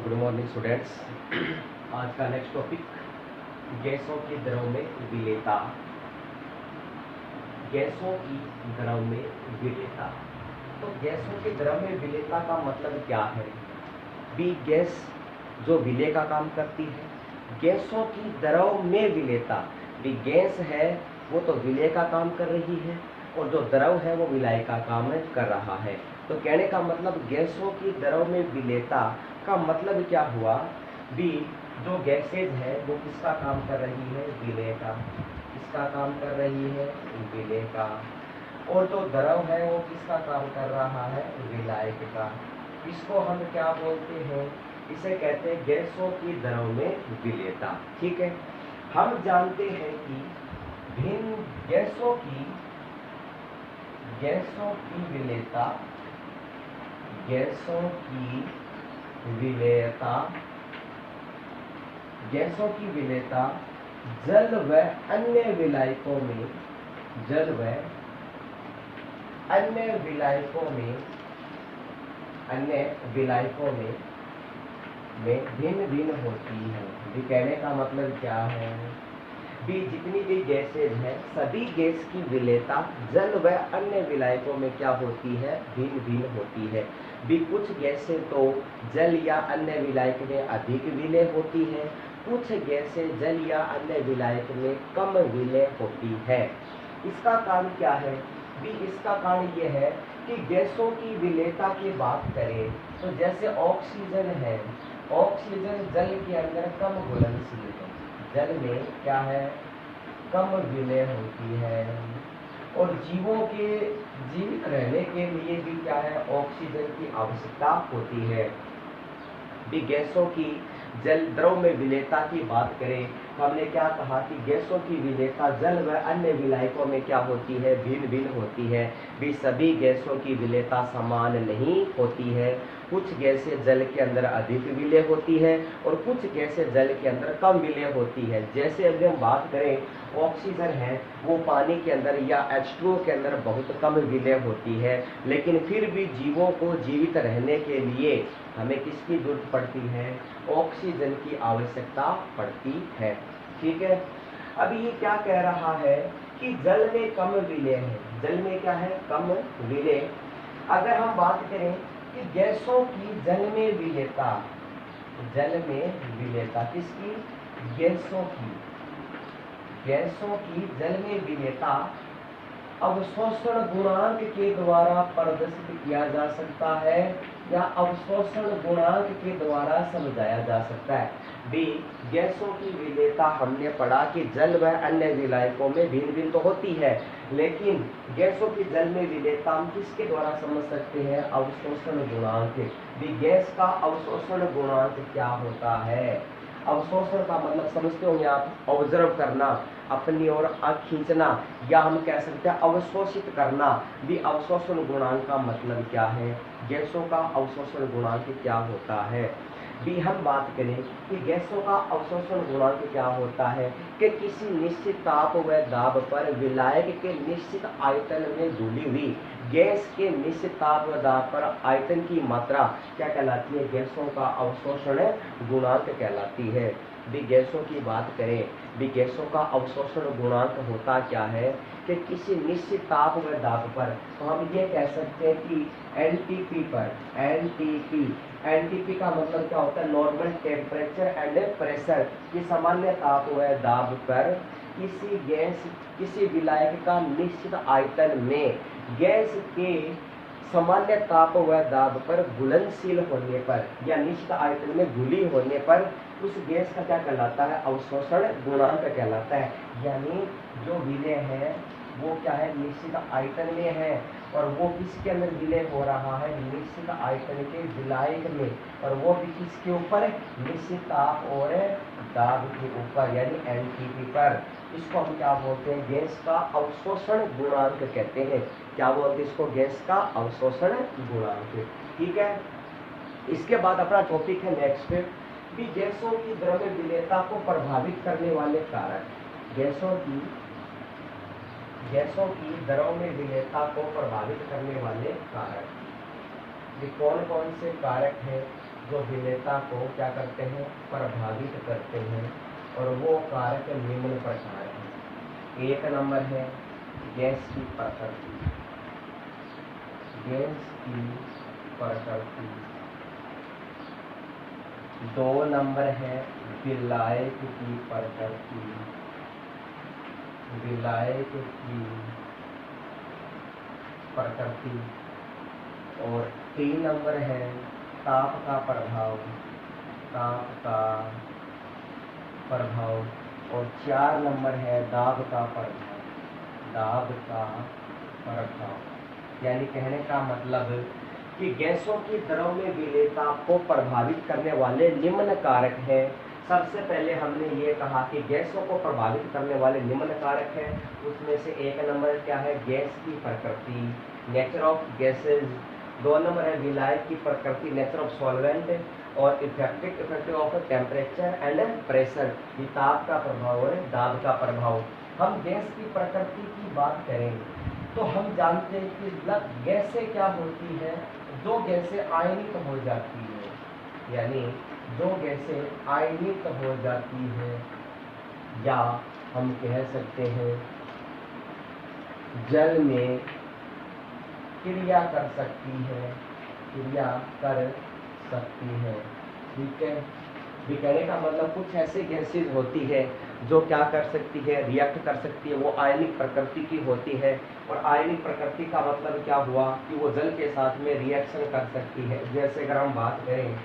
Good morning students. आज का next topic गैसों की दरों में विलेयता। गैसों की दरों में विलेयता। तो गैसों की दरों में विलेयता का मतलब क्या है? भी गैस जो विलेय का काम करती है, गैसों की दरों में विलेयता। भी गैस है वो तो विलेय का काम कर रही है और जो द्रव है वो विलाय का काम कर रहा है। तो कहने का मतलब गैसों की दरों में विलेयता का मतलब क्या हुआ? भी जो गैसेज है वो किसका काम कर रही है? विलेय का। किसका काम कर रही है? विलेय का। और जो द्रव है वो किसका काम कर रहा है? विलायक का। इसको हम क्या बोलते हैं? इसे कहते हैं गैसों की दरों में विलेयता। ठीक है, हम जानते हैं कि भिन्न गैसों की विलेयता, गैसों की विलेयता, गैसों की विलेयता जल व अन्य विलायकों में, जल व अन्य विलायकों में, अन्य विलायकों में भिन्न भिन्न होती है। भी कहने का मतलब क्या है? भी जितनी भी गैसेज है सभी गैस की विलेयता जल व अन्य विलायकों में क्या होती है? भिन्न भिन्न होती है। भी कुछ गैसें तो जल या अन्य विलायक में अधिक विलेय होती है, कुछ गैसें जल या अन्य विलायक में कम विलेय होती है। इसका कारण क्या है? भी इसका कारण यह है कि गैसों की विलेयता की बात करें तो जैसे ऑक्सीजन है, ऑक्सीजन जल के अंदर कम घुलनशील है, जल में क्या है? कम विलेय होती है। और जीवों के जीवित रहने के लिए भी क्या है? ऑक्सीजन की आवश्यकता होती है। भी गैसों की जल द्रव में विलेयता की बात करें तो हमने क्या कहा कि गैसों की विलेयता जल व अन्य विलायकों में क्या होती है? भिन्न भिन्न होती है। भी सभी गैसों की विलेयता समान नहीं होती है। कुछ गैसें जल के अंदर अधिक विलेय होती है और कुछ गैसें जल के अंदर कम विलेय होती है। जैसे अगर हम बात करें ऑक्सीजन है वो पानी के अंदर या H2O के अंदर बहुत कम विलेय होती है, लेकिन फिर भी जीवों को जीवित रहने के लिए हमें किसकी जरूरत पड़ती है? ऑक्सीजन की आवश्यकता पड़ती है। ठीक है, अभी ये क्या कह रहा है कि जल में कम विलेय है। जल में क्या है? कम विलेय। अगर हम बात करें कि गैसों की जल में विलेयता, जल में विलेयता किसकी? गैसों की, गैसों की जल में विलेयता अवशोषण गुणांक के द्वारा प्रदर्शित किया जा सकता है या अवशोषण गुणांक के द्वारा समझाया जा सकता है। बी, गैसों की विलेयता हमने पढ़ा कि जल व अन्य विलायकों में भिन्न भिन्न तो होती है, लेकिन गैसों की जल में विलेयता हम किसके द्वारा समझ सकते हैं? अवशोषण गुणांक। भी गैस का अवशोषण गुणांक क्या होता है? अवशोषण का मतलब समझते होंगे आप, ऑब्जर्व करना, अपनी ओर आंख खींचना, या हम कह सकते हैं अवशोषित करना। भी अवशोषण गुणांक का मतलब क्या है? गैसों का अवशोषण गुणांक क्या होता है? भी हम बात करें कि गैसों का अवशोषण गुणांक क्या होता है कि किसी निश्चित ताप व दाब पर विलायक के निश्चित आयतन में घुली हुई गैस के निश्चित ताप व दाब पर आयतन की मात्रा क्या कहलाती है? गैसों का अवशोषण गुणांक कहलाती है। भी गैसों की बात करें, भी गैसों का अवशोषण गुणांक होता क्या है कि किसी निश्चित ताप व दाब पर, तो हम ये कह सकते हैं कि एनटीपी पर, एनटीपी का मतलब क्या होता है? Normal temperature and pressure. कि सामान्य ताप व दाब पर किसी गैस, किसी विलायक का निश्चित आयतन में गैस के सामान्य ताप व दाब पर घुलनशील होने पर या निश्चित आयतन में घुली होने पर उस गैस का क्या कहलाता है? अवशोषण गुणांक कहलाता है। यानी जो विलेय है वो क्या है? निश्चित आयतन में है और वो किसके अंदर विलेय हो रहा है? निश्चित आयतन के विलायक में, और वो भी किसके ऊपर? निश्चित ताप और दाब के ऊपर, यानी एनटीपी पर। इसको हम क्या बोलते हैं? गैस का अवशोषण गुणांक कहते हैं। क्या बोलते हैं इसको? गैस का अवशोषण गुणांक। ठीक है, इसके बाद अपना टॉपिक है नेक्स्ट भी गैसों की द्रव्य विलेयता को प्रभावित करने वाले कारक। गैसों की दरों में विलेयता को प्रभावित करने वाले कारक, ये कौन कौन से कारक हैं जो विलेयता को क्या करते हैं, प्रभावित करते हैं, और वो कारक निम्न प्रकार है। एक नंबर है गैस की प्रकृति, गैस की प्रकृति। दो नंबर है विलायक की प्रकृति, विलायक की प्रकृति। और 3 नंबर है ताप का प्रभाव, ताप का प्रभाव। और 4 नंबर है दाब का प्रभाव, दाब का प्रभाव। यानी कहने का मतलब कि गैसों की द्रव में विलेयता को प्रभावित करने वाले निम्न कारक हैं। सबसे पहले हमने ये कहा कि गैसों को प्रभावित करने वाले निम्न कारक हैं। उसमें से एक नंबर क्या है, गैस की प्रकृति, नेचर ऑफ गैसेज। 2 नंबर है विलायक की प्रकृति, नेचर ऑफ सॉल्वेंट। और effective of temperature and pressure, ताप का प्रभाव और दाब का प्रभाव। हम गैस की प्रकृति की बात करें तो हम जानते हैं कि गैसें क्या होती है, जो गैसें आयनिक हो जाती है, यानी जो गैसें आयनिक हो जाती है, या हम कह सकते हैं जल में क्रिया कर सकती है, क्रिया कर सकती है। ठीक है, भी कहने का मतलब कुछ ऐसे गैसेज होती है जो क्या कर सकती है, रिएक्ट कर सकती है, वो आयनिक प्रकृति की होती है। और आयनिक प्रकृति का मतलब क्या हुआ कि वो जल के साथ में रिएक्शन कर सकती है। जैसे अगर हम बात करें,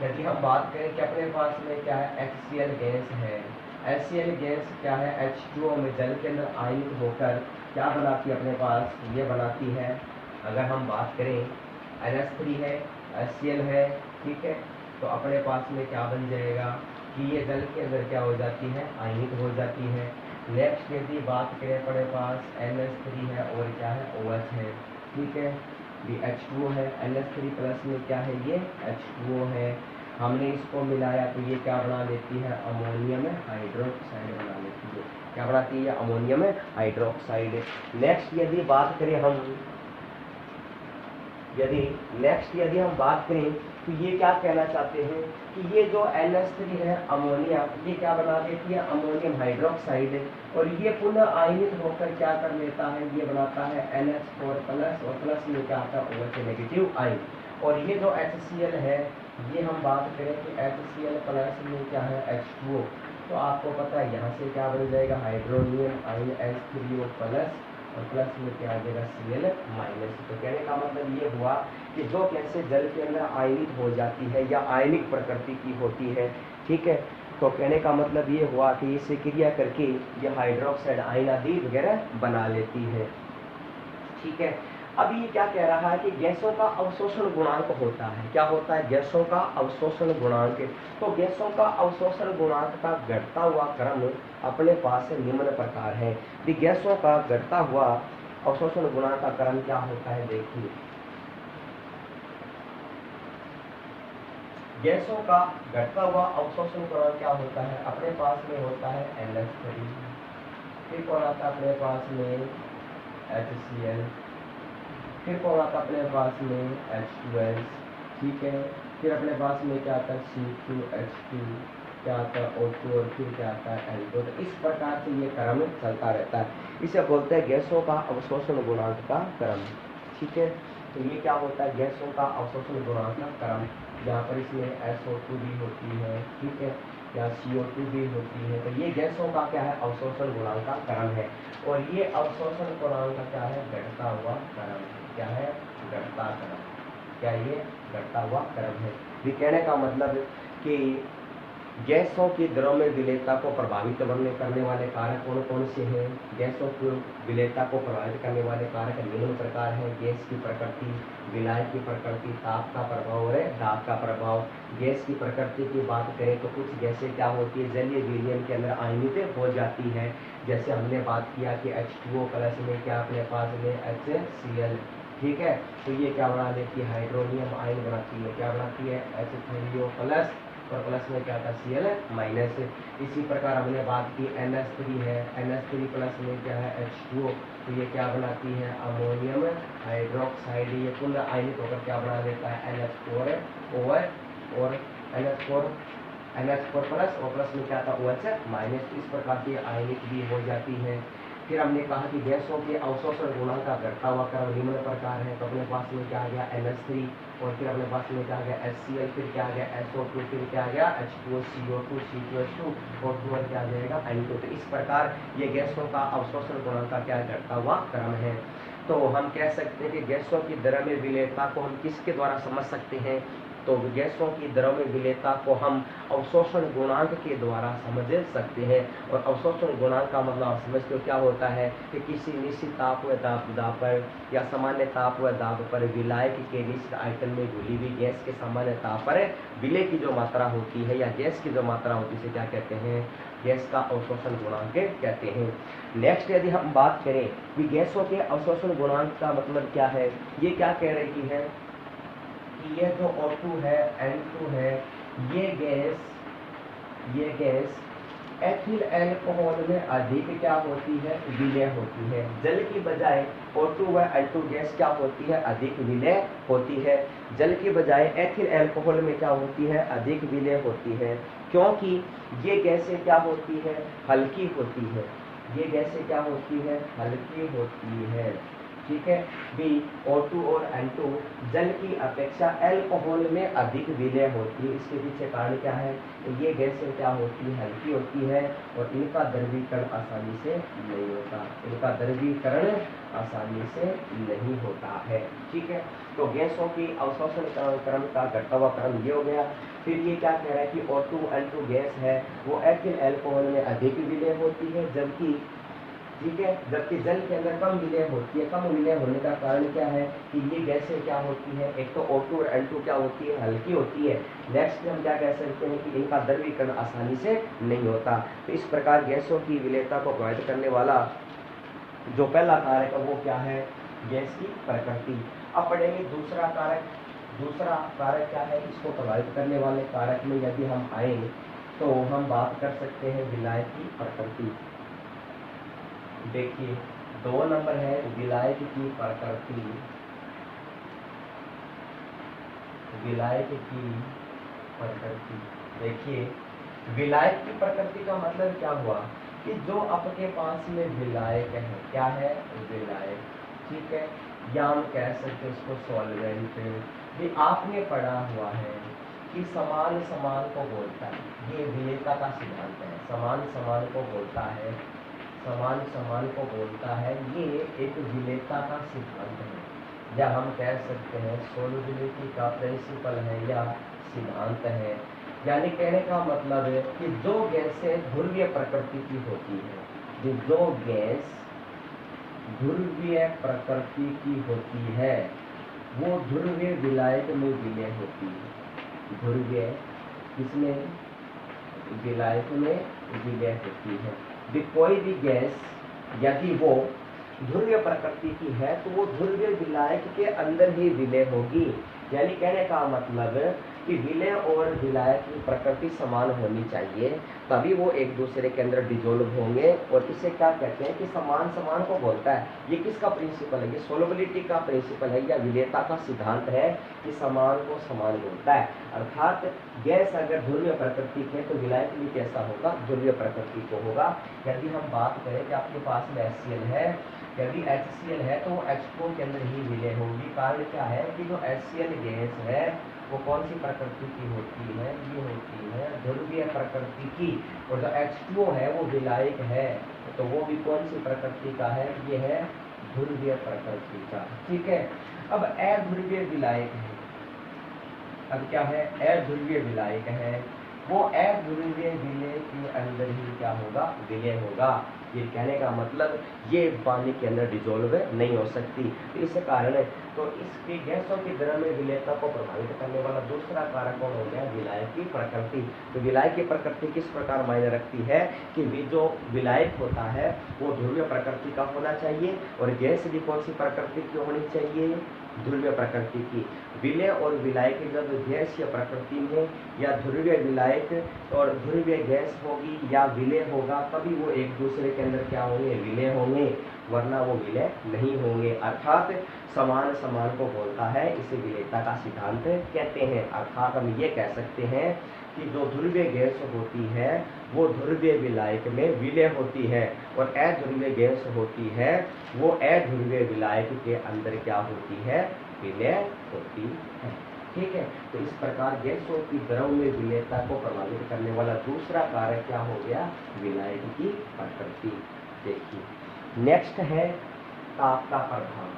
यदि हम बात करें कि अपने पास में क्या है, HCl गैस है। HCl गैस क्या है, H2O में जल के अंदर आयनिक होकर क्या बनाती है, अपने पास ये बनाती है। अगर हम बात करें NH3 है, HCl है, ठीक है, तो अपने पास में क्या बन जाएगा कि ये जल के अंदर क्या हो जाती है, आयनिक हो जाती है। नेक्स्ट यदि बात करें, अपने पास NH3 है और क्या है, OH है, ठीक है, ये H2O है। NH3 प्लस में क्या है, ये H2O है। हमने इसको मिलाया तो ये क्या बना लेती है, अमोनियम हाइड्रोक्साइड बना लेती है। क्या बनाती है, अमोनियम हाइड्रोक्साइड। नेक्स्ट यदि बात करें हम, यदि हम बात करें तो ये क्या कहना चाहते हैं कि ये जो NH3 है, अमोनिया, ये क्या बना देती है, अमोनियम हाइड्रोक्साइड। और ये पुनः आयनित होकर क्या कर लेता है, ये बनाता है NH4 प्लस, और प्लस में क्या आता है, OH नेगेटिव आयन। और ये जो HCl है, ये हम बात करें कि HCl प्लस में क्या है, H2O, तो आपको पता है यहाँ से क्या बन जाएगा, हाइड्रोनियम आयन H3O प्लस, और प्लस में क्या आ जाएगा, Cl माइनस। तो कहने का मतलब ये हुआ कि जो गैसें जल के अंदर आयनिक हो जाती है या आयनिक प्रकृति की होती है, ठीक है, तो कहने का मतलब ये हुआ कि इससे क्रिया करके ये हाइड्रोक्साइड आयन आदि वगैरह बना लेती है। ठीक है, अब ये क्या कह रहा है कि गैसों का अवशोषण गुणांक होता है। क्या होता है, गैसों का अवशोषण गुणांक। तो गैसों का अवशोषण गुणांक का घटता हुआ क्रम अपने पास निम्न प्रकार है। गैसों का घटता हुआ अवशोषण गुणांक का क्रम क्या होता है, देखिए, गैसों का घटता हुआ अवशोषण गुणांक क्या होता है, अपने पास में होता है NH3, फिर कौन आता है अपने पास में, HCl, फिर कौन आता है अपने पास में, H2S, ठीक है, फिर अपने पास में क्या आता है, C2H2, क्या आता है, O2, और फिर क्या आता है, N2। तो इस प्रकार से ये क्रम चलता रहता है। इसे बोलते हैं गैसों का अवशोषण गुणांक का क्रम। ठीक है, तो ये क्या होता है, गैसों का अवशोषण गुणांक का क्रम। यहाँ पर इसमें SO2 भी होती है, ठीक है, या CO2 भी होती है। तो ये गैसों का क्या है, अवशोषण गुणांक का क्रम है। और ये अवशोषण गुणांक का क्या है, घटता हुआ क्रम। क्या है, घटता क्रम। क्या ये घटता हुआ क्रम है। ये कहने का मतलब कि गैसों की द्रव में विलेयता को प्रभावित करने वाले कारक कौन कौन से हैं। गैसों की विलेयता को प्रभावित करने वाले कारक निम्न प्रकार है, गैस की प्रकृति, विलायक की प्रकृति, ताप का प्रभाव और दाब का प्रभाव। गैस की प्रकृति की बात करें तो कुछ गैसें क्या होती है, जलीय विलयन के अंदर आयनित हो जाती है। जैसे हमने बात किया कि H2O प्लस में क्या अपने पास में HCl, ठीक है। तो ये क्या बना देती है, हाइड्रोनियम आयन बनाती है, क्या बनाती है, H3O प्लस, और प्लस में क्या था, Cl माइनस। इसी प्रकार हमने बात की NH3 है, NH3 प्लस में क्या है, H2O, तो ये क्या बनाती है, अमोनियम हाइड्रोक्साइड, ये कुल आयनिक होकर क्या बना देता है, NH4 और NH4 प्लस, और प्लस में क्या था, OH माइनस। इस प्रकार की आयनिक भी हो जाती है। फिर हमने कहा कि गैसों के अवशोषण गुणांक का घटता हुआ क्रम निम्न प्रकार है। तो अपने पास में क्या आ गया, NH3, और फिर अपने पास में क्या आ गया, HCl, फिर क्या आ गया, SO2, फिर क्या आ गया, H2O, CO2, C2H2, और फिर क्या आ जाएगा, N2। तो इस प्रकार ये गैसों का अवशोषण गुणांक का क्या घटता हुआ क्रम है। तो हम कह सकते हैं कि गैसों की द्रव्य विलेयता को हम किसके द्वारा समझ सकते हैं, तो गैसों की द्रव्य विलेयता को हम अवशोषण गुणांक के द्वारा समझ सकते हैं। और अवशोषण गुणांक का मतलब आप समझते हो क्या होता है कि किसी निश्चित ताप व दाब पर या सामान्य ताप व दाब पर विलायक के निश्चित आयतन में घुली हुई गैस के सामान्य ताप पर विलय की जो मात्रा होती है या गैस की जो मात्रा होती है, इसे क्या कहते हैं, गैस का अवशोषण गुणांक कहते हैं। नेक्स्ट यदि हम बात करें कि गैसों के अवशोषण गुणांक का मतलब क्या है, ये क्या कह रही है कि ये जो O2 है, N2 है, ये गैस एथिल अल्कोहल में अधिक क्या होती है, विलय होती है। जल की बजाय O2 व N2 गैस क्या होती है, अधिक विलय होती है। जल की बजाय एथिल अल्कोहल में क्या होती है, अधिक विलय होती है, क्योंकि ये गैसें क्या होती है, हल्की होती है। ये गैसें क्या होती है, हल्की होती है, ठीक है। बी, O2 और N2 जल की अपेक्षा अल्कोहल में अधिक विलय होती है। इसके पीछे कारण क्या है, ये गैसें क्या होती है, हल्की होती है, और इनका द्रवीकरण आसानी से नहीं होता, इनका द्रवीकरण आसानी से नहीं होता है, ठीक है। तो गैसों की अवशोषण क्रम का घटता हुआ क्रम ये हो गया। फिर ये क्या कह रहा है कि O2 N2 गैस है वो एथिल अल्कोहल में अधिक विलय होती है, जबकि, ठीक है, जबकि जल के अंदर कम विलय होती है। कम विलय होने का कारण क्या है कि ये गैसें क्या होती है, एक तो O2 और N2 क्या होती है, हल्की होती है। नेक्स्ट हम क्या कह सकते हैं कि इनका द्रवीकरण आसानी से नहीं होता। तो इस प्रकार गैसों की विलयता को प्रभावित करने वाला जो पहला कारक है वो क्या है, गैस की प्रकृति। अब पढ़ेंगे दूसरा कारक। दूसरा कारक क्या है, इसको प्रभावित करने वाले कारक में यदि हम आए तो हम बात कर सकते हैं विलायक की प्रकृति। देखिए 2 नंबर है विलायक की प्रकृति। विलायक की प्रकृति, देखिए विलायक की प्रकृति का मतलब क्या हुआ कि जो आपके पास में विलायक है, क्या है, विलायक, ठीक है, या हम कह सकते हैं उसको सॉल्वेंट। ये आपने पढ़ा हुआ है कि समान समान को बोलता है, ये विलेयता का सिद्धांत है, समान समान को बोलता है, समान समान को बोलता है, ये एक विलेयता का सिद्धांत है, या हम कह सकते हैं सोल्युबिलिटी का प्रिंसिपल है या सिद्धांत है। यानी कहने का मतलब है कि जो गैसें ध्रुवीय प्रकृति की होती है, जो गैस ध्रुवीय प्रकृति की होती है वो ध्रुवीय विलायक में विलय होती है। ध्रुवीय किसमें, विलायक में विलय होती है। कोई भी गैस यदि वो ध्रुवीय प्रकृति की है तो वो ध्रुवीय विलायक के अंदर ही विलय होगी। यानी कहने का मतलब कि विलय और विलायक की प्रकृति समान होनी चाहिए, तभी वो एक दूसरे के अंदर डिजोल्व होंगे। और इसे क्या कहते हैं कि समान समान को बोलता है। ये किसका प्रिंसिपल है, ये सोलबिलिटी का प्रिंसिपल है या विलेयता का सिद्धांत है कि समान को समान बोलता है। अर्थात गैस अगर ध्रुवीय प्रकृति की है तो विलायक भी कैसा होगा, ध्रुवीय प्रकृति को होगा। यदि हम बात करें कि आपके पास में HCl है, यदि HCl है तो H2O के अंदर ही विलय होगी। कारण क्या है कि जो HCl गैस है वो कौन सी प्रकृति की होती है, ये होती है ध्रुवीय प्रकृति की, और जो H2O है वो विलायक है तो वो भी कौन सी प्रकृति का है, ये है ध्रुवीय प्रकृति का, ठीक है। अब अध्रुवीय विलायक है, अब क्या है, अध्रुवीय विलायक है। वो अध्रुवीय विलय के अंदर ही क्या होगा, विलय होगा। ये कहने का मतलब ये पानी के अंदर डिजोल्व नहीं हो सकती। तो इस कारण तो इसकी गैसों की द्रव्य विलयता को प्रभावित करने वाला दूसरा कारक कौन हो गया, विलायक की प्रकृति। तो विलायक की प्रकृति किस प्रकार मायने रखती है कि जो विलायक होता है वो ध्रुवीय प्रकृति का होना चाहिए, और गैस भी कौन सी प्रकृति की होनी चाहिए, ध्रुवीय प्रकृति की। विलय और विलायक जब गैसीय प्रकृति में या ध्रुवीय विलायक और ध्रुवीय गैस होगी या विलय होगा, तभी वो एक दूसरे के अंदर क्या होंगे, विलय होंगे, वरना वो विलय नहीं होंगे। अर्थात समान समान को बोलता है, इसे विलयता का सिद्धांत कहते हैं। अर्थात हम ये कह सकते हैं कि जो ध्रुवीय गैस होती है वो ध्रुवीय विलायक में विलय होती है, और अध्रुवीय गैस होती है वो अध्रुवीय विलायक के अंदर क्या होती है, विलय होती है। ठीक है, तो इस प्रकार गैसों की द्रव में विलयता को प्रभावित करने वाला दूसरा कारक क्या हो गया, विलायक की प्रकृति। देखिए नेक्स्ट है ताप का प्रभाव।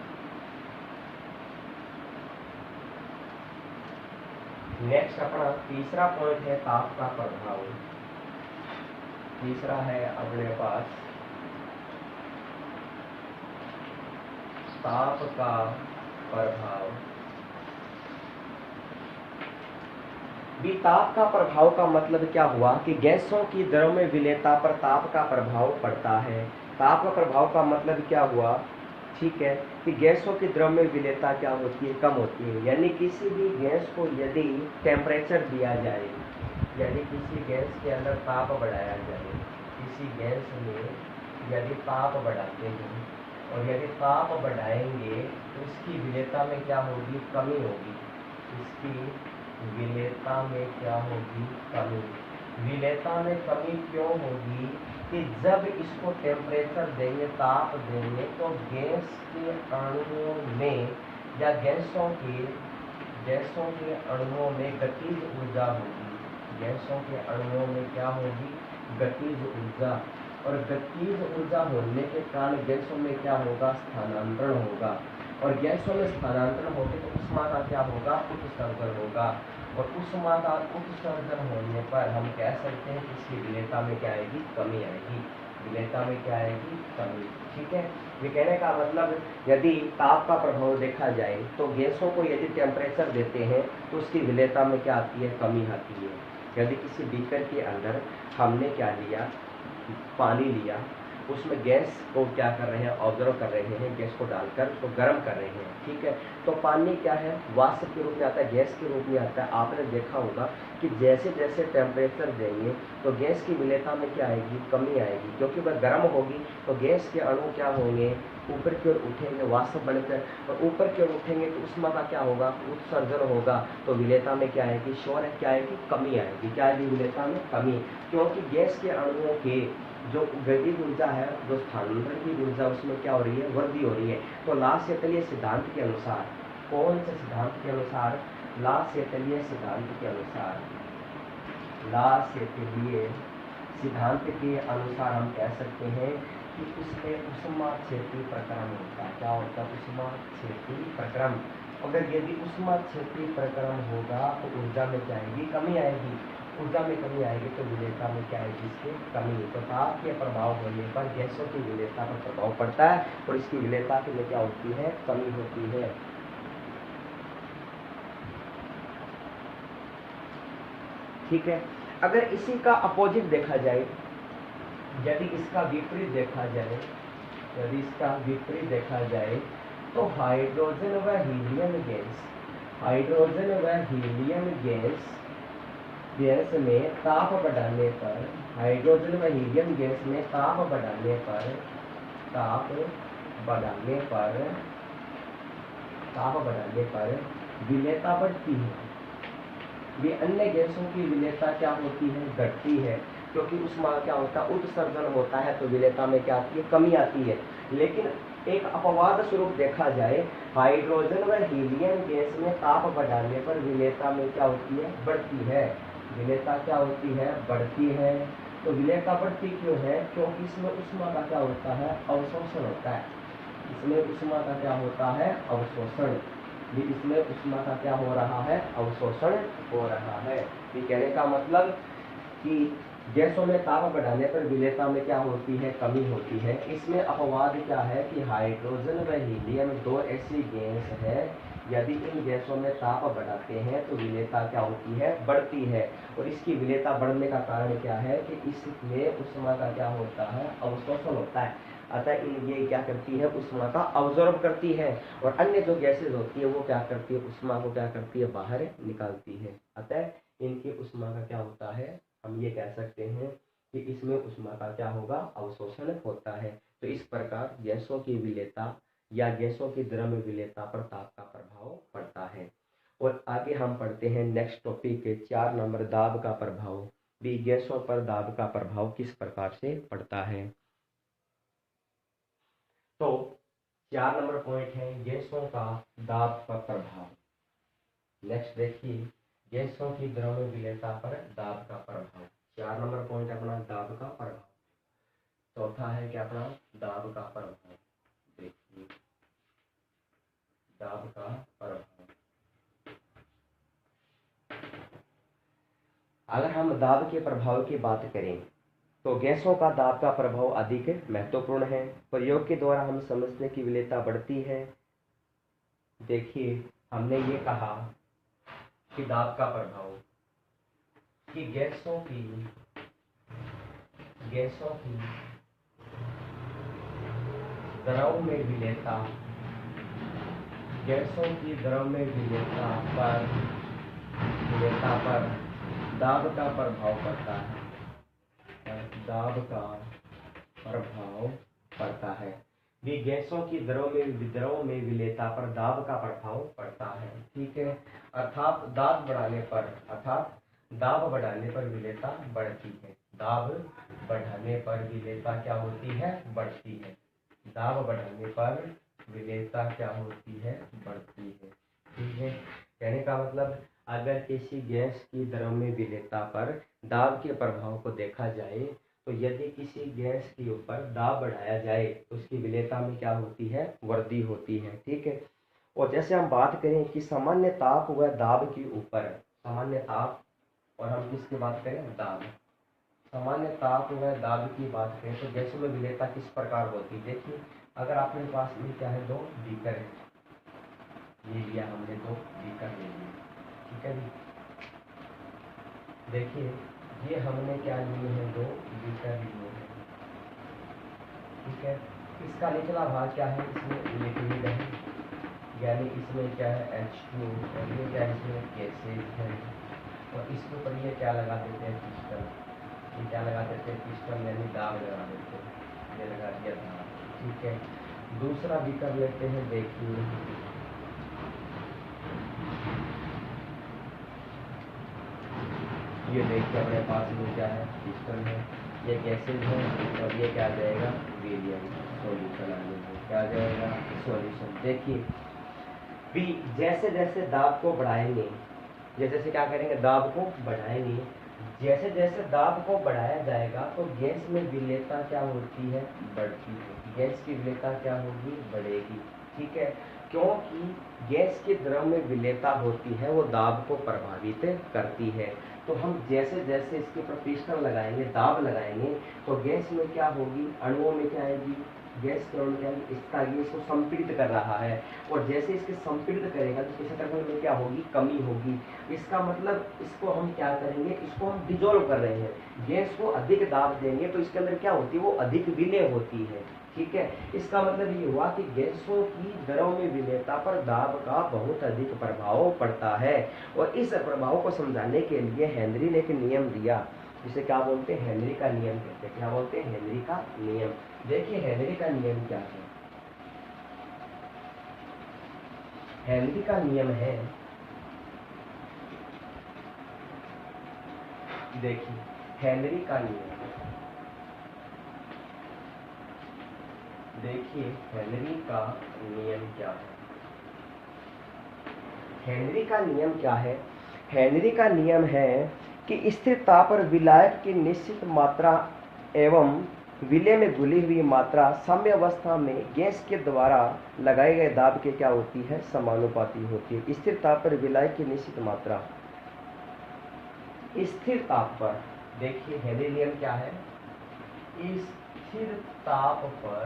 नेक्स्ट अपना तीसरा पॉइंट है ताप का प्रभाव। तीसरा है अपने पास ताप का प्रभाव। भी ताप का प्रभाव का मतलब क्या हुआ कि गैसों की द्रव में विलयता पर ताप का प्रभाव पड़ता है। ताप का प्रभाव का मतलब क्या हुआ, ठीक है, कि गैसों की द्रव में विलयता क्या होती है, कम होती है। यानी किसी भी गैस को यदि टेम्परेचर दिया जाए, यानी किसी गैस के अंदर ताप बढ़ाया जाए, किसी गैस में यदि ताप बढ़ाते हैं और यदि ताप बढ़ाएंगे तो इसकी विलयता में क्या होगी, कमी होगी। इसकी विलयता में क्या होगी, कमी। विलयता में कमी क्यों होगी कि जब इसको टेम्परेचर देंगे, ताप देंगे, तो गैस के अणुओं में या गैसों के अणुओं में गतिज ऊर्जा होगी। गैसों के अणुओं में क्या होगी, गतिज ऊर्जा। और गतिज ऊर्जा होने के कारण गैसों में क्या होगा, स्थानांतरण होगा। और गैसों में स्थानांतरण होने तो ऊष्मा का क्या होगा, उत्सर्जन होगा। और ऊष्मा का उत्सर्जन होने पर हम कह सकते हैं कि इसकी विलयता में क्या आएगी, कमी आएगी। विलयता में क्या आएगी, कमी। ठीक है, ये कहने का मतलब यदि ताप का प्रभाव देखा जाए तो गैसों को यदि टेम्परेचर देते हैं तो उसकी विलयता में क्या आती है, कमी आती है। यदि किसी बीकर के अंदर हमने क्या लिया, पानी लिया, उसमें गैस को क्या कर रहे हैं, ऑब्जर्व कर रहे हैं, गैस को डालकर उसको गर्म कर रहे हैं। ठीक है, तो पानी क्या है, वाष्प के रूप में आता है, गैस के रूप में आता है। आपने देखा होगा कि जैसे जैसे टेम्परेचर देंगे तो गैस की विलयता में क्या आएगी, कमी आएगी, क्योंकि वह गर्म होगी तो गैस के अणु क्या होंगे, ऊपर की ओर उठेंगे, वाष्प बनकर, और ऊपर की ओर उठेंगे तो ऊष्मा का क्या होगा, उत्सर्जन होगा। तो विलयता में क्या आएगी, श्योर है क्या आएगी, कमी आएगी। क्या आएगी, विलयता में कमी, क्योंकि गैस के अणुओं के जो गतिज ऊर्जा है, जो स्थानांतरण की ऊर्जा, उसमें क्या हो रही है, वृद्धि हो रही है। तो लास-सेतलीय सिद्धांत के अनुसार, कौन से सिद्धांत के अनुसार, लास-सेतलीय सिद्धांत के अनुसार, लास-सेतलीय सिद्धांत के अनुसार हम कह सकते हैं कि उसमें ऊष्माक्षेपी प्रक्रम होता है। क्या होता है, ऊष्माक्षेपी प्रक्रम। अगर यदि ऊष्माक्षेपी प्रक्रम होगा तो ऊर्जा में क्या आएगी, कमी आएगी। ऊर्जा में कमी आएगी तो विलयता में क्या आएगी, इसके कमी। तो ताप के प्रभाव होने पर गैसों की विलयता पर प्रभाव पड़ता है और इसकी विलयता में क्या होती है, कमी होती है। ठीक है, अगर इसी का अपोजिट देखा जाए, यदि इसका विपरीत देखा जाए, यदि इसका विपरीत देखा जाए तो हाइड्रोजन व हीलियम गैस, हाइड्रोजन व हीलियम गैस में ताप बढ़ाने पर, हाइड्रोजन व हीलियम गैस में ताप बढ़ाने पर, ताप बढ़ाने पर विलयता बढ़ती है। ये अन्य गैसों की विलयता क्या होती है, घटती है, क्योंकि उसमें क्या होता है, उत्सर्जन होता है, तो विलयता में क्या आती है, कमी आती है। लेकिन एक अपवाद स्वरूप देखा जाए, हाइड्रोजन व हीलियम गैस में ताप बढ़ाने पर विलयता में क्या होती है, बढ़ती है। विलयता क्या होती है, बढ़ती है। तो विलयता बढ़ती क्यों है, क्योंकि इसमें ऊष्मा का क्या होता है, अवशोषण होता है। इसमें ऊष्मा का क्या होता है, अवशोषण। इसमें ऊष्मा का क्या हो रहा है, अवशोषण हो रहा है। ये कहने का मतलब कि गैसों में ताप बढ़ाने पर विलेयता में क्या होती है, कमी होती है। इसमें अपवाद क्या है कि हाइड्रोजन व हीलियम दो ऐसी गैस है, यदि इन गैसों में ताप बढ़ाते हैं तो विलेयता क्या होती है, बढ़ती है। और इसकी विलेयता बढ़ने का कारण क्या है कि इसमें उष्मा का क्या होता है, अवशोषण होता है। अतः ये क्या करती है, उष्मा का अब्जॉर्ब करती है। और अन्य जो गैसेज होती है वो क्या करती है, उष्मा को क्या करती है, बाहर निकालती है। अतः इनकी उष्मा का क्या होता है, हम ये कह सकते हैं कि इसमें उष्मा का क्या होगा, अवशोषण होता है। तो इस प्रकार गैसों की विलेयता या गैसों की द्रव्य विलेयता पर ताप का प्रभाव पड़ता है। और आगे हम पढ़ते हैं नेक्स्ट टॉपिक 4 नंबर, दाब का प्रभाव। भी गैसों पर दाब का प्रभाव किस प्रकार से पड़ता है। तो 4 नंबर पॉइंट है गैसों का दाब का प्रभाव। नेक्स्ट देखिए, गैसों की द्रव्य विलेयता पर दाब का प्रभाव। 4 नंबर पॉइंट अपना दाब का प्रभाव। चौथा है क्या अपना, दाब का प्रभाव। देखिए दाब का प्रभाव, अगर हम दाब के प्रभाव की बात करें तो गैसों का दाब का प्रभाव अधिक महत्वपूर्ण है। प्रयोग के द्वारा हम समझने की विलेयता बढ़ती है। देखिए हमने ये कहा कि दाब का प्रभाव, कि गैसों की द्रव में विलेयता, गैसों की द्रव में विलेयता पर दाब का प्रभाव पड़ता है। दाब का प्रभाव पड़ता है। भी गैसों की द्रव में विलेयता पर दाब का प्रभाव पड़ता है। ठीक है, अर्थात दाब बढ़ाने पर विलेयता बढ़ती है। दाब बढ़ाने पर विलेयता क्या होती है, बढ़ती है। दाब बढ़ाने पर विलेयता क्या होती है, बढ़ती है। ठीक है, कहने का मतलब अगर किसी गैस की द्रव में विलेयता पर दाब के प्रभाव को देखा जाए तो यदि किसी गैस के ऊपर दाब बढ़ाया जाए तो उसकी विलेयता में क्या होती है, वृद्धि होती है। ठीक है, और जैसे हम बात करें कि सामान्य ताप व दाब के ऊपर, सामान्य ताप और हम किसकी बात करें, दाब, सामान्य ताप व दाब की बात करें तो गैसों में विलेयता किस प्रकार होती है। देखिए अगर आपके पास ये क्या है, 2 बीकर है, ये लिया हमने 2 बीकर ले लिए। ठीक है जी, देखिए ये हमने क्या लिए हैं, 2 बीकर लिए हैं। ठीक है, इसका निचला भाग क्या है, इसमें लिक्विड है, यानी इसमें क्या है, H2, और ये क्या है, इसमें गैसेज है। और इसके ऊपर ये क्या लगा देते हैं, पिस्टन, ये क्या लगा देते हैं, पिस्टन यानी दाब लगा देते हैं, ये लगा दिया दाब। ठीक है, दूसरा बीकर लेते हैं। देखिए ये देखिए अपने पास में क्या है, पिस्टन है, ये गैसेज है, और ये क्या आ जाएगा, हीलियम, सॉल्यूशन आने में क्या आ जाएगा, सॉल्यूशन। देखिए भी जैसे जैसे दाब को बढ़ाएंगे, जैसे क्या करेंगे, दाब को बढ़ाएंगे, जैसे जैसे दाब को बढ़ाया जाएगा तो गैस में विलेयता क्या होती है, बढ़ती है। गैस की विलेयता क्या होगी, बढ़ेगी। ठीक है, क्योंकि गैस के द्रव में विलेयता होती है वो दाब को प्रभावित करती है। तो हम जैसे जैसे इसके ऊपर पिस्टन लगाएंगे, दाब लगाएंगे, तो गैस में क्या होगी, अणुओं में क्या आएगी, गैस द्रव क्या है, इसका ये इसको संपीड़ित कर रहा है। और जैसे इसके संपीड़ित करेगा तो इसके क्षेत्रफल में क्या होगी, कमी होगी। इसका मतलब इसको हम क्या करेंगे, इसको हम डिजोल्व कर रहे हैं। गैस को अधिक दाब देंगे तो इसके अंदर क्या होती है, वो अधिक विलेय होती है। ठीक है, इसका मतलब ये हुआ कि गैसों की द्रव में विलेयता पर दाब का बहुत अधिक प्रभाव पड़ता है। और इस प्रभाव को समझाने के लिए हेनरी ने एक नियम दिया, जिसे क्या बोलते हैं, हेनरी का नियम कहते हैं। क्या बोलते हैं, हेनरी का नियम। देखिए हेनरी का नियम क्या है, हेनरी का नियम है, देखिए हेनरी का नियम, देखिए हेनरी का नियम क्या है, हेनरी का नियम क्या है, हेनरी का नियम है कि स्थिर ताप पर विलायक की निश्चित मात्रा एवं विलेय में घुली हुई मात्रा साम्यावस्था में गैस के द्वारा लगाए गए दाब के क्या होती है, समानुपाती होती है। स्थिर ताप पर विलायक की निश्चित मात्रा, स्थिर ताप पर देखिए हेनरी नियम क्या है, स्थिर ताप पर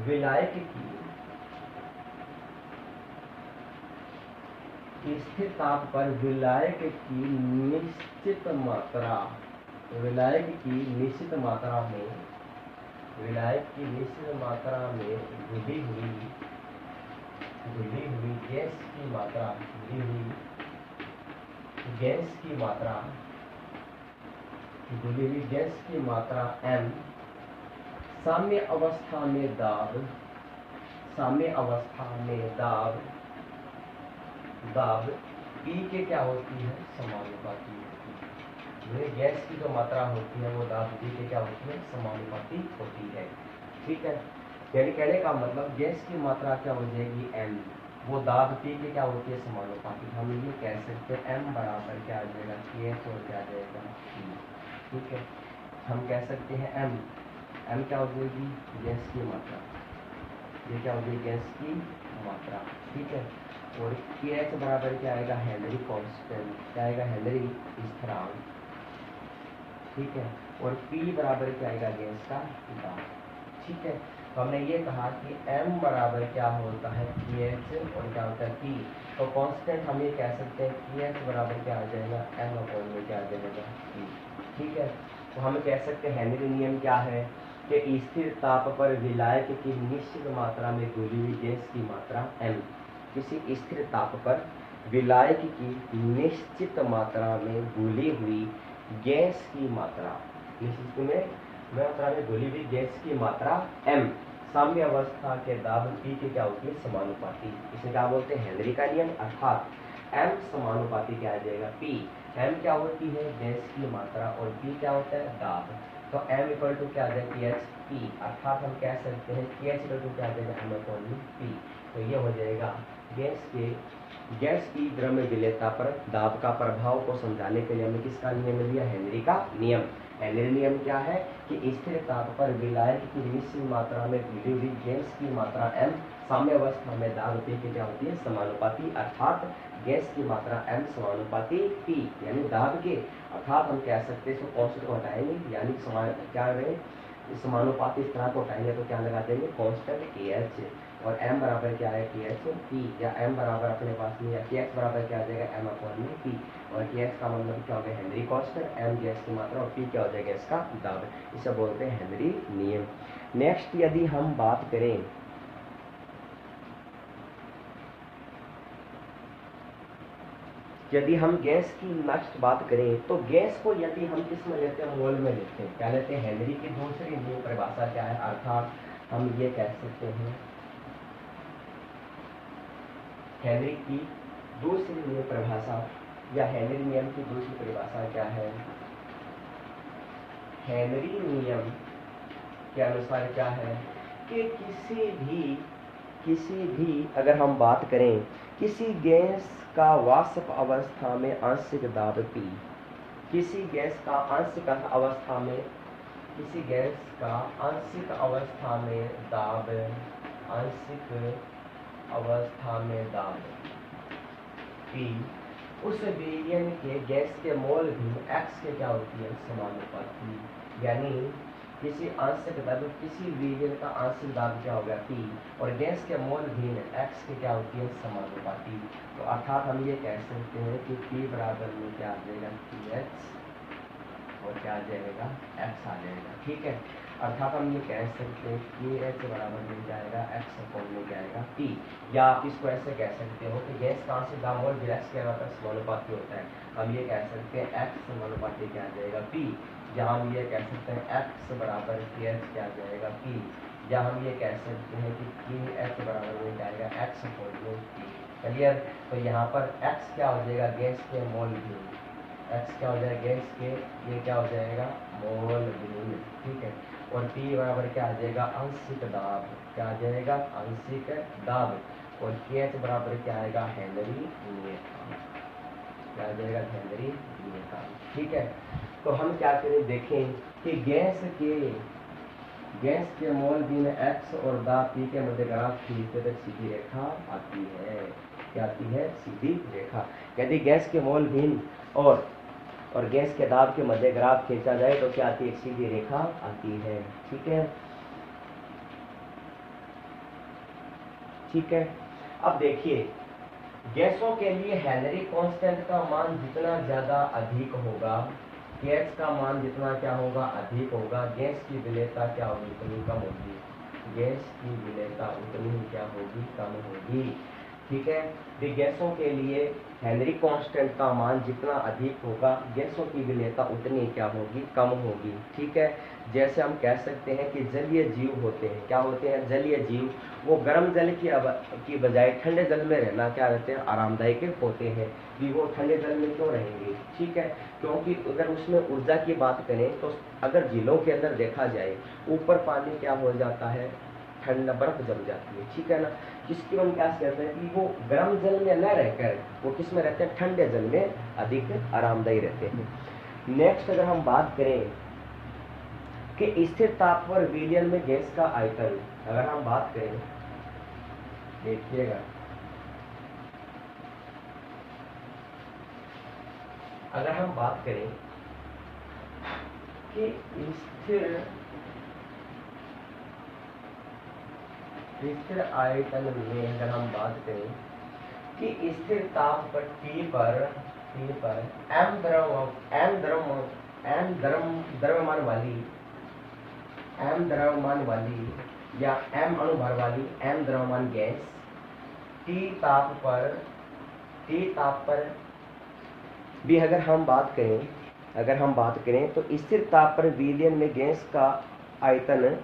विलायक की स्थिर ताप पर विलायक की निश्चित मात्रा में घुली हुई गैस की मात्रा m साम्य अवस्था में दाब P के क्या होती है, समानुपाती होती है। गैस की जो मात्रा होती है वो दाब P के क्या होती है, समानुपाती होती है। ठीक है, यानी कहने का मतलब गैस की मात्रा क्या हो जाएगी m, वो दाब P के क्या होती है, समानुपाती। हम ये कह सकते हैं m बराबर क्या आ जाएगा, KH और क्या आ जाएगा P। ठीक है, हम कह सकते हैं m क्या हो जाएगी, गैस की मात्रा, ये क्या हो जाएगी, गैस की मात्रा। ठीक है, और KH बराबर क्या आएगा, हेनरी कांस्टेंट, क्या आएगा, हेनरी स्थिरांक। ठीक है, और P बराबर क्या आएगा, गैस का दाब। ठीक है, तो हमने ये कहा कि m बराबर क्या होता है, KH और क्या होता है P। तो कांस्टेंट हम ये कह सकते हैं KH बराबर क्या आ जाएगा, m अपॉन में क्या आ जाएगा, P। ठीक है, तो हम कह सकते हैं हेनरी नियम क्या है कि स्थिर ताप पर विलायक की निश्चित मात्रा में घुली हुई गैस की मात्रा m। किसी स्थिर ताप पर विलायक की निश्चित मात्रा में घुली हुई गैस की मात्रा, घुली हुई गैस की मात्रा m साम्य अवस्था के दाब P के क्या होती है, समानुपाती। इसे क्या बोलते हैं, हेनरी का नियम, अर्थात m समानुपाती क्या आ जाएगा, P। m क्या होती है, गैस की मात्रा, और P क्या होता है, दाब। तो m इक्वल टू क्या आ जाएगा, KH P, अर्थात हम कह सकते हैं KH इक्वल टू क्या आ जाएगा, m अपॉन P। तो ये हो जाएगा गैस की द्रव्य विलेयता पर दाब का प्रभाव को समझाने के लिए हमने किसका नियम लिया, हेनरी का नियम। हेनरी नियम क्या है कि स्थिर ताप पर विलायक की निश्चित मात्रा में घुली हुई गैस की मात्रा m साम्य अवस्था में दाब P की क्या होती है, समानुपाती, अर्थात गैस की मात्रा m समानुपाती P, यानी दाब के, अर्थात हम कह सकते हैं इसको कांस्टेंट को हटाएंगे, यानी क्या रहे, समानुपाती स्थिरांक को हटाएंगे तो क्या लगा देंगे, कांस्टेंट KH, और m बराबर क्या है, KH P, या m बराबर अपने पास में, या KH बराबर क्या आ जाएगा, m अपॉन में P, और KH का मतलब क्या हो गया, हेनरी कांस्टेंट, m गैस की मात्रा, और P क्या हो जाएगा, इसका दाब। इसे बोलते हैं हेनरी नियम। नेक्स्ट यदि हम बात करें यदि हम गैस की नेक्स्ट बात करें तो गैस को यदि हम किस में लेते हैं, मोल में लेते हैं। क्या लेते हैं, हेनरी की दूसरी नियम परिभाषा क्या है, अर्थात हम ये कह सकते हैं हेनरी की दूसरी नियम परिभाषा, या हेनरी नियम की दूसरी परिभाषा क्या है, हेनरी नियम के अनुसार क्या है कि किसी भी अगर हम बात करें किसी गैस का वाष्प अवस्था में आंशिक दाब P, किसी गैस का आंशिक अवस्था में दाब P, उस विलयन के गैस के मोल भी x के क्या होती है, समानुपाती। यानी किसी आंशिक दाब, किसी विलयन का आंशिक दाब क्या हो गया P, और गैस के मोल भी x के क्या होती है, समानुपाती। तो अर्थात हम ये कह सकते हैं कि P बराबर में क्या आ जाएगा, PH, और क्या आ जाएगा, x आ जाएगा। ठीक है, अर्थात हम ये कह सकते हैं कि KH बराबर में क्या आएगा, x अपॉन में क्या आएगा, P। या आप इसको ऐसे कह सकते हो कि गैस का आंशिक दाब मोल x के बराबर समानुपाती होता है। हम ये कह सकते हैं x समानुपाती क्या आ जाएगा, P। या हम ये कह सकते हैं x बराबर KH क्या आ जाएगा, P। या हम ये कह सकते हैं कि KH बराबर में क्या आएगा, x अपॉन में P। क्लियर। तो यहाँ पर x क्या हो जाएगा, गैस के मोल भी, x क्या हो जाएगा, गैस के, ये क्या हो जाएगा, मोल भी। ठीक है, और P बराबर क्या आ जाएगा, आंशिक दाब, क्या आ जाएगा, आंशिक दाब, और KH बराबर क्या आएगा, हेनरी नियतांक, क्या आ जाएगा, हेनरी नियतांक। ठीक है, तो हम क्या करें, देखें कि गैस के मोल भी में x और दाब P के मध्य ग्राफ खींचते तक सीधी रेखा आती है। क्या आती है, सीधी रेखा। यदि गैस के मोल भिन्न और गैस के दाब के मध्य ग्राफ खींचा जाए तो क्या आती है, एक सीधी रेखा आती है। ठीक है, ठीक है। अब देखिए, गैसों के लिए हेनरी कांस्टेंट का मान जितना ज्यादा अधिक होगा, गैस का मान जितना क्या होगा, अधिक होगा, गैस की विलेयता क्या होगी, उतनी कम होगी। गैस की विलेयता उतनी ही क्या होगी, कम होगी। ठीक है, तो गैसों के लिए हेनरी कांस्टेंट का मान जितना अधिक होगा, गैसों की विलेयता उतनी क्या होगी, कम होगी। ठीक है, जैसे हम कह सकते हैं कि जलीय जीव होते हैं, क्या होते हैं, जलीय जीव, वो गर्म जल की बजाय ठंडे जल में रहना क्या रहते हैं, आरामदायक होते हैं। कि वो ठंडे जल में क्यों रहेंगे, ठीक है, क्योंकि अगर उसमें ऊर्जा की बात करें तो अगर झीलों के अंदर देखा जाए, ऊपर पानी क्या हो जाता है, ठंडा बर्फ जम जाती है। ठीक है ना, जिसकी हम क्या कहते हैं कि वो गर्म जल में न रहकर वो किस में रहते हैं, ठंडे जल में अधिक आरामदायी रहते हैं। नेक्स्ट अगर हम बात करें कि स्थिर ताप पर विलयन में गैस का आयतन, अगर हम बात करें, देखिएगा, अगर हम बात करें कि स्थिर आयतन में अगर हम बात करें कि स्थिर ताप पर T पर m द्रव्यमान वाली या m अणुभार वाली m द्रव्यमान गैस T ताप पर भी अगर हम बात करें तो स्थिर ताप पर विलयन में गैस का आयतन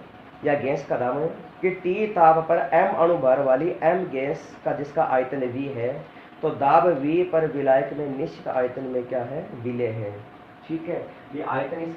या गैस का दाब कि T ताप पर m अणुभार वाली m गैस का जिसका आयतन V है, तो दाब V पर विलायक में निश्चित आयतन में क्या है, विलय है। ठीक है, ये आयतन